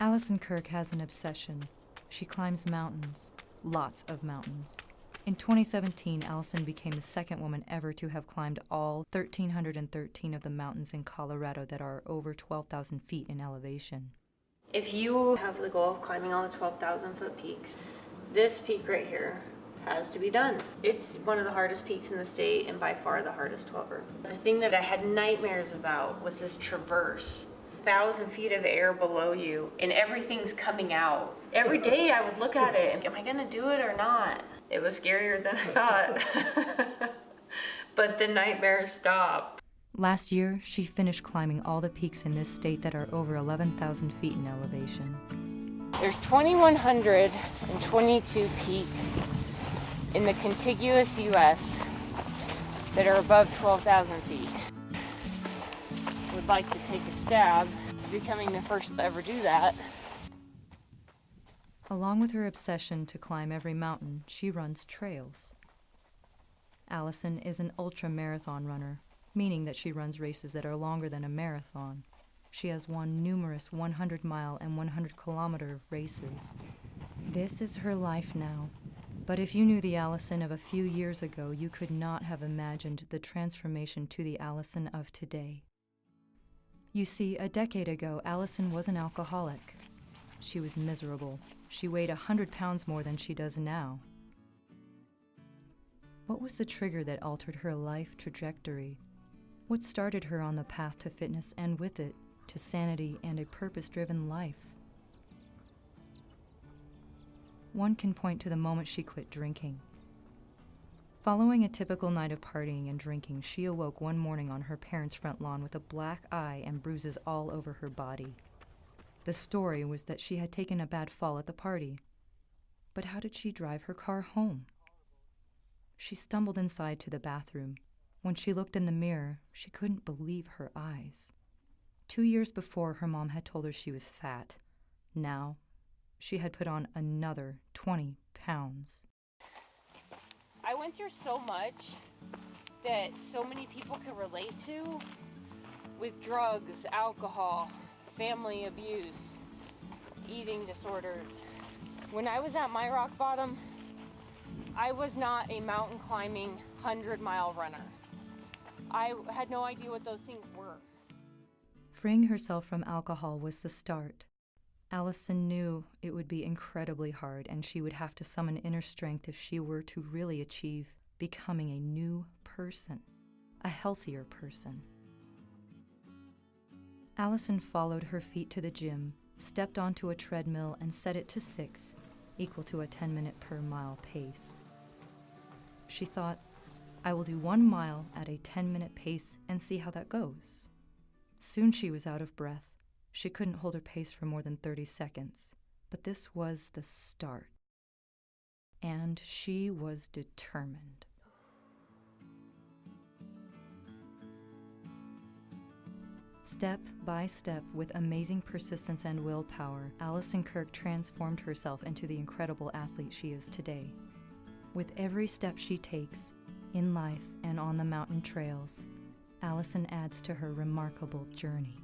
Alyson Kirk has an obsession. She climbs mountains, lots of mountains. In 2017, Alyson became the second woman ever to have climbed all 1,313 of the mountains in Colorado that are over 12,000 feet in elevation. If you have the goal of climbing all the 12,000 foot peaks, this peak right here has to be done. It's one of the hardest peaks in the state and by far the hardest 12er. The thing that I had nightmares about was this traverse. 1,000 feet of air below you and everything's coming out. Every day I would look at it and am I gonna do it or not? It was scarier than I thought. But the nightmare stopped. Last year, she finished climbing all the peaks in this state that are over 11,000 feet in elevation. There's 2,122 peaks in the contiguous U.S. that are above 12,000 feet. Would like to take a stab at becoming the first to ever do that. Along with her obsession to climb every mountain, she runs trails. Alyson is an ultra-marathon runner, meaning that she runs races that are longer than a marathon. She has won numerous 100-mile and 100-kilometer races. This is her life now. But if you knew the Alyson of a few years ago, you could not have imagined the transformation to the Alyson of today. You see, a decade ago, Alyson was an alcoholic. She was miserable. She weighed 100 pounds more than she does now. What was the trigger that altered her life trajectory? What started her on the path to fitness and with it, to sanity and a purpose-driven life? One can point to the moment she quit drinking. Following a typical night of partying and drinking, she awoke one morning on her parents' front lawn with a black eye and bruises all over her body. The story was that she had taken a bad fall at the party. But how did she drive her car home? She stumbled inside to the bathroom. When she looked in the mirror, she couldn't believe her eyes. 2 years before, her mom had told her she was fat. Now, she had put on another 20 pounds. I went through so much that so many people could relate to with drugs, alcohol, family abuse, eating disorders. When I was at my rock bottom, I was not a mountain climbing 100-mile runner. I had no idea what those things were. Freeing herself from alcohol was the start. Alyson knew it would be incredibly hard, and she would have to summon inner strength if she were to really achieve becoming a new person, a healthier person. Alyson followed her feet to the gym, stepped onto a treadmill, and set it to 6, equal to a 10-minute per mile pace. She thought, I will do 1 mile at a 10-minute pace and see how that goes. Soon she was out of breath. She couldn't hold her pace for more than 30 seconds, but this was the start. And she was determined. Step by step, with amazing persistence and willpower, Alyson Kirk transformed herself into the incredible athlete she is today. With every step she takes, in life and on the mountain trails, Alyson adds to her remarkable journey.